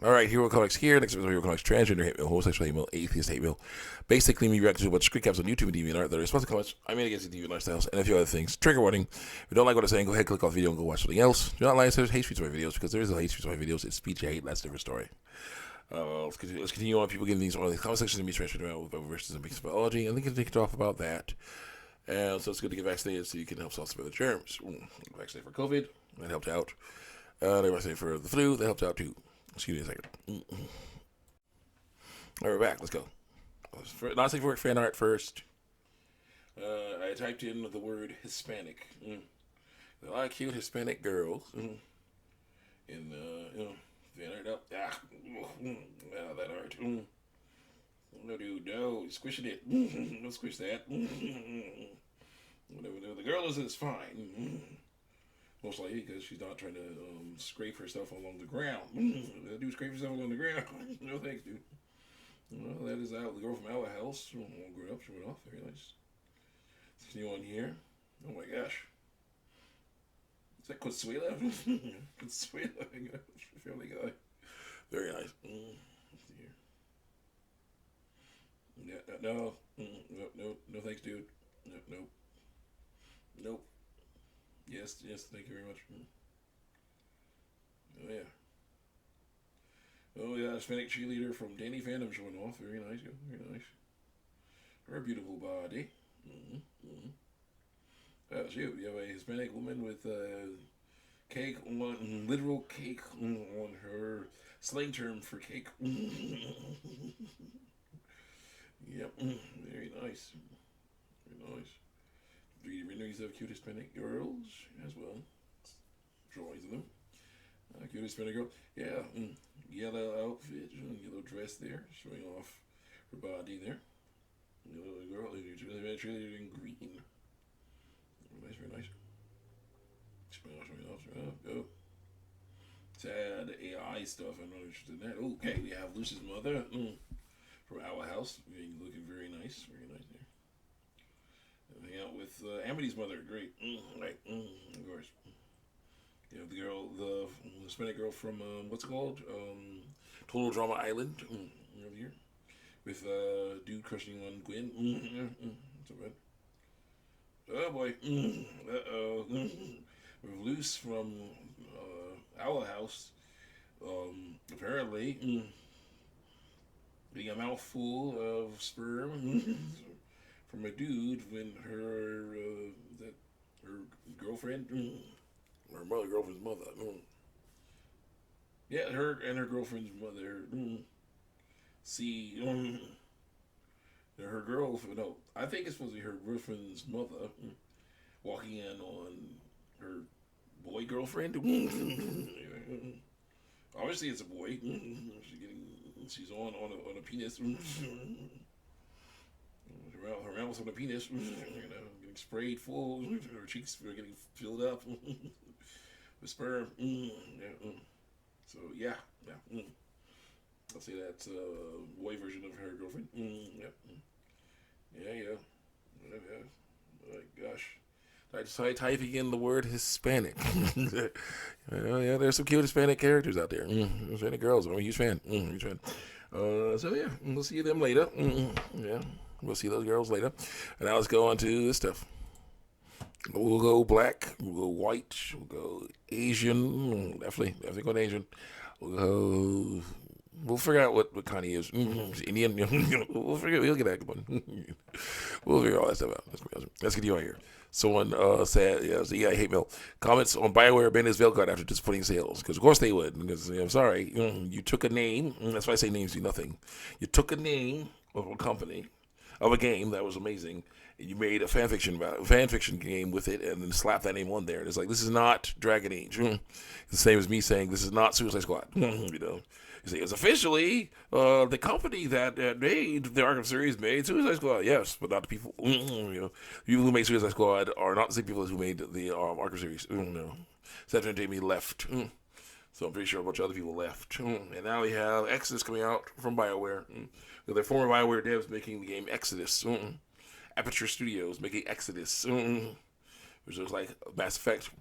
All right, Hero Comics here. Next episode of Hero Comics Transgender hate mail, homosexual hate mail, atheist hate mail. Basically, me reacting to a bunch of screen caps on YouTube and DeviantArt that are responsive comments I made against the deviant lifestyles and a few other things. Trigger warning. If you don't like what I'm saying, go ahead, click off the video, and go watch something else. Do not like there's hate speech on my videos because there is a hate speech on my videos. It's speech I hate. That's a different story. Let's continue on. People getting these on the comment section of me transgender around with versus and mixed biology, and then can take it off about that. And so it's good to get vaccinated so you can help solve some of the germs. Vaccinated for COVID, that helped out. They vaccinated for the flu, that helped out too. Excuse me a second. All right, we're back. Let's go. Not safe for work fan art first. I typed in the word Hispanic. A lot of cute Hispanic girls. And, fan art up. That art. No, dude, no. Squishing it. Don't squish that. Whatever. The girl is fine. Most likely because she's not trying to scrape herself along the ground. That dude scrape herself along the ground. No thanks, dude. Well, that is the girl from our house. Grew up, she went off. Very nice. Continue on here. Oh my gosh. Is that Consuela? Consuela, family guy. Very nice. Yeah, no, thanks, dude. Nope. Yes, thank you very much. Oh yeah, Hispanic cheerleader from Danny Phantom showing off. Very nice, very nice. Her beautiful body. Oh shoot, you have a Hispanic woman with cake on, literal cake on her slang term for cake. Yep, very nice. Very nice. Do you know you have cute Hispanic girls as well? Drawings of them. Cute Hispanic girl. Yeah. Yellow outfit, yellow dress there, showing off her body there. Yellow girl, truly in green. Nice, very nice. Showing off. Go. Sad AI stuff. I'm not interested in that. Okay, we have Lucy's mother from our house, looking very nice. Very nice there. Hang out with Amity's mother. Great. Right. Of course. You know, the Hispanic girl from, what's it called? Total Drama Island. Over here. With dude crushing on Gwen. So bad. Oh boy. Uh-oh. With Luce from our house. Apparently. Being a mouthful of sperm. From a dude when her girlfriend, her girlfriend's mother. Yeah, her and her girlfriend's mother see her girlfriend. No, I think it's supposed to be her girlfriend's mother walking in on her boy girlfriend. Obviously, it's a boy. She's on a penis. Her mouth on a penis, getting sprayed full. Her cheeks are getting filled up with sperm. So yeah. I'll say that's a boy version of her girlfriend. Yeah. Oh my gosh. I decided typing in the word Hispanic. Yeah, there's some cute Hispanic characters out there. Hispanic girls. I'm a huge fan. So yeah, we'll see them later. Yeah. We'll see those girls later. And now let's go on to this stuff. We'll go black. We'll go white. We'll go Asian. Definitely go Asian. We'll figure out what kind he is. Indian. We'll get that one. We'll figure all that stuff out. Let's get you on here. Someone said, I hate mail. Comments on BioWare abandoning his Veilguard after disappointing sales. Because of course they would. Because I'm sorry. You took a name. That's why I say names do nothing. You took a name of a company, of a game that was amazing, and you made a fan fiction game with it, and then slapped that name on there. And it's like, this is not Dragon Age. It's the same as me saying this is not Suicide Squad. You say it's officially the company that made the Arkham series made Suicide Squad. Yes, but not the people. The people who made Suicide Squad are not the same people who made the Arkham series. No, Seth and Jamie left. So I'm pretty sure a bunch of other people left. And now we have Exodus coming out from BioWare. Their former BioWare devs making the game Exodus. Aperture Studios making Exodus. Which looks like Mass Effect.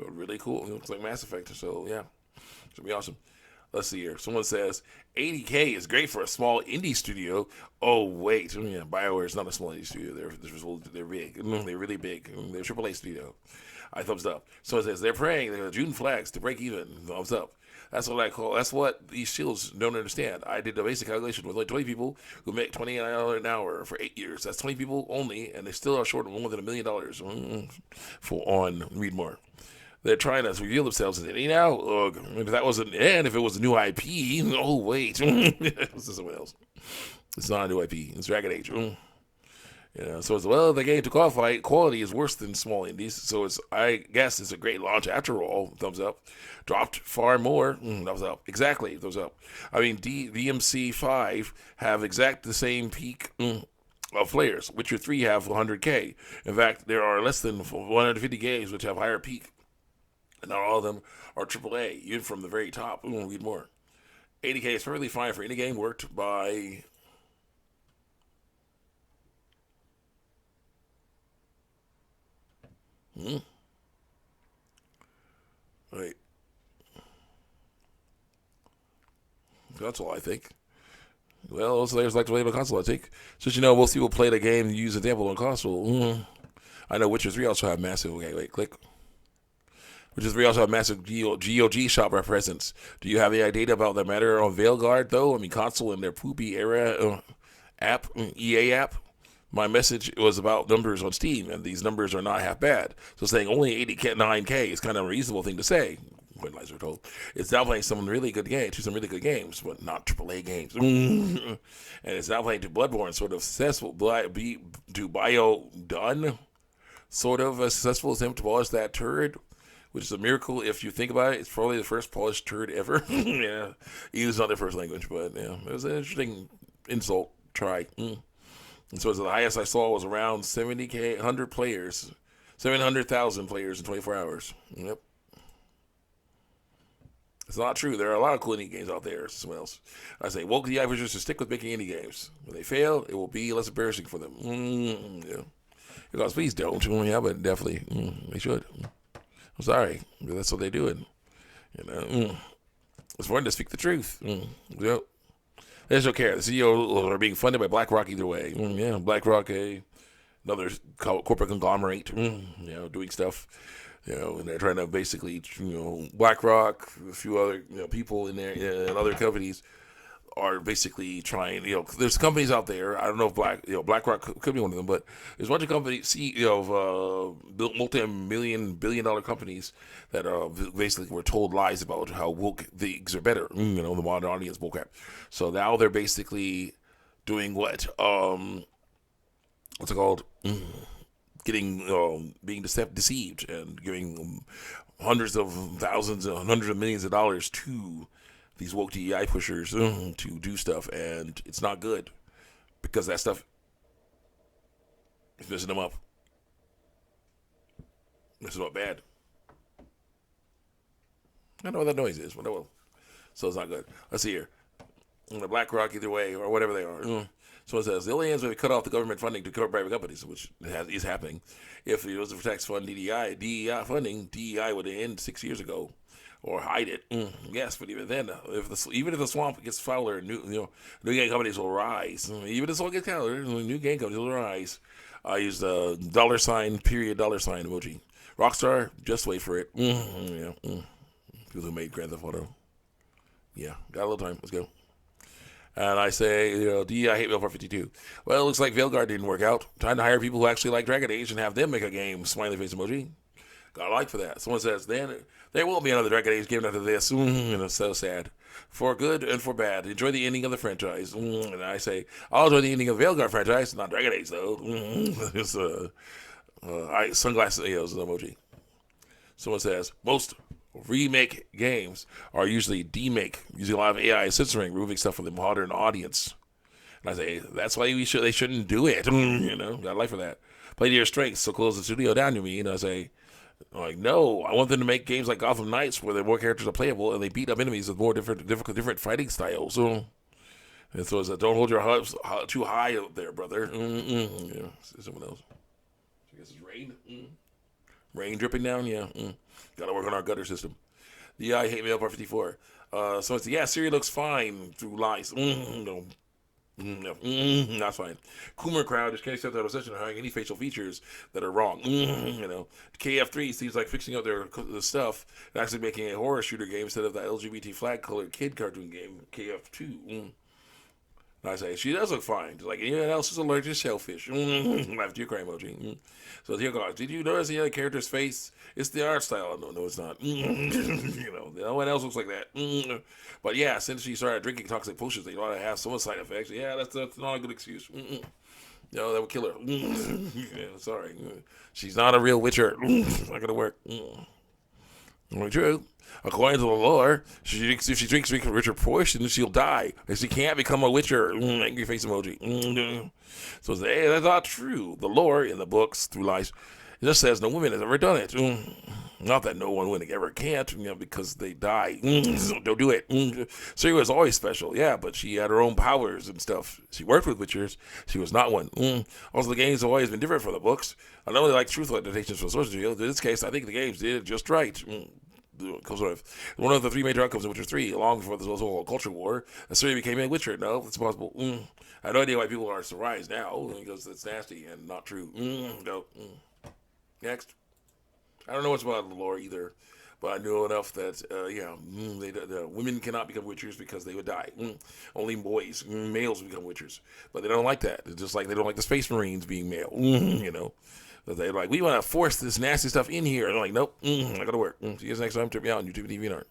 Really cool. It looks like Mass Effect. So, yeah. It's going to be awesome. Let's see here. Someone says 80K is great for a small indie studio. Oh wait, yeah, BioWare is not a small indie studio. They're big. They're really big. They're a AAA studio. I thumbs up. Someone says they're praying the June flags to break even. Thumbs up. That's what I call. That's what these shields don't understand. I did the basic calculation with only 20 people who make $29 an hour for 8 years. That's 20 people only, and they still are short of more than $1 million. For on read more. They're trying to reveal themselves as any now. Ugh. If that wasn't, and if it was a new IP, oh wait, this is someone else. It's not a new IP. It's Dragon Age. So it's well, the game to qualify quality is worse than small indies. So I guess it's a great launch after all. Thumbs up. Dropped far more. Thumbs up. Exactly. Thumbs up. I mean, DMC 5 have exact the same peak. Of players. Witcher 3 have 100K. In fact, there are less than 150 games which have higher peak. And not all of them are AAA, even from the very top. Read more. 80K is perfectly fine for any game worked by. Right. Console, I think. Well, also there's like the way of a console, I think. Since most people play the game and use example on console. I know Witcher 3 also have massive. Okay, wait, click. Witcher 3 also have massive GOG shopper presence. Do you have any idea about the matter on Veilguard, though? I mean, console and their poopy era app, EA app. My message was about numbers on Steam, and these numbers are not half bad. So saying only 89K is kind of a reasonable thing to say. When lies are told, it's now playing some really good games, but not AAA games. And it's now playing to Bloodborne, sort of successful. To Bio done, sort of a successful attempt to polish that turd, which is a miracle if you think about it. It's probably the first polished turd ever. Yeah, it's not their first language, but yeah, it was an interesting insult try. And so the highest I saw was around 70K, 100 players, 700,000 players in 24 hours. Yep. It's not true. There are a lot of cool indie games out there. Someone else. I say, woke the averagers to stick with making indie games. When they fail, it will be less embarrassing for them. Yeah. Because please don't. Yeah, but definitely they should. I'm sorry. That's what they're doing. It's fun to speak the truth. Yep. They just don't care. The CEOs are being funded by BlackRock either way. Yeah, BlackRock, another corporate conglomerate. Doing stuff. And they're trying to basically, BlackRock, a few other, people in there, and other companies are basically trying, there's companies out there. I don't know if BlackRock could be one of them, but there's a bunch of companies, multi-billion-dollar companies that basically were told lies about how woke things are better. The modern audience bullcrap. So now they're basically doing what? What's it called? Getting being deceived and giving hundreds of thousands and hundreds of millions of dollars to these woke DEI pushers to do stuff, and it's not good because that stuff is messing them up. Messing them up bad. I don't know what that noise is, but I will. So it's not good. Let's see here. The BlackRock either way or whatever they are. So it says the only answer is to cut off the government funding to cover private companies, which is happening. If it was to tax fund DEI funding, DEI would end 6 years ago, or hide it. Yes, but even then, even if the swamp gets fouler, new game companies will rise. Even if the swamp gets fouler, new game companies will rise. I use the $, period, $, emoji. Rockstar, just wait for it. People who made Grand Theft Auto. Yeah, got a little time. Let's go. And I say, DEI hate Mail 452. Well, it looks like Veilguard didn't work out. Time to hire people who actually like Dragon Age and have them make a game. Smiley face emoji. Got a like for that. Someone says, then there will be another Dragon Age game after this. It's so sad. For good and for bad. Enjoy the ending of the franchise. And I say, I'll enjoy the ending of the Veilguard franchise, not Dragon Age, though. It's sunglasses emoji. Someone says, most remake games are usually demake, using a lot of AI censoring, removing stuff from the modern audience. And I say, that's why they shouldn't do it. Got a life for that. Play to your strengths, so close the studio down to me. And I say, no, I want them to make games like Gotham Knights where more characters are playable and they beat up enemies with more different fighting styles. And so it's don't hold your hopes too high up there, brother. Someone else. I guess it's rain. Rain dripping down, yeah. Got to work on our gutter system. The I hate Mail Part 54. So it's, yeah, Siri looks fine through lies. No. No, that's fine. Coomer crowd just can't accept that obsession having any facial features that are wrong. KF3 seems like fixing up the stuff and actually making a horror shooter game instead of that LGBT flag colored kid cartoon game, KF2. I say, she does look fine. Just like anyone else is allergic to shellfish. After your cry emoji. So here goes. Did you notice the other character's face? It's the art style. No, it's not. No one else looks like that. But yeah, since she started drinking toxic potions, they ought to have some side effects. Yeah, that's not a good excuse. No, that would kill her. Sorry. She's not a real witcher. It's not going to work. Only true. According to the lore, if she drinks Witcher poison, she'll die. And she can't become a Witcher. Angry face emoji. So hey, that's not true. The lore in the books, through lies, it just says no woman has ever done it. Not that no one would ever can't, because they die. So don't do it. Siri was always special, yeah, but she had her own powers and stuff. She worked with Witchers. She was not one. Also, the games have always been different from the books. I know they like truthful adaptations from source material. In this case, I think the games did it just right. One of the three major outcomes of Witcher 3, long before this whole culture war, Siri became a Witcher. No, it's possible. I have no idea why people are surprised now, because it's nasty and not true. No. Next. I don't know much about the lore either, but I know enough that, women cannot become Witchers because they would die. Only boys, males become Witchers. But they don't like that. It's just like they don't like the Space Marines being male, They're like, we want to force this nasty stuff in here. And they're like, nope, not going to work. See you guys next time. Check me out on YouTube TV and Art.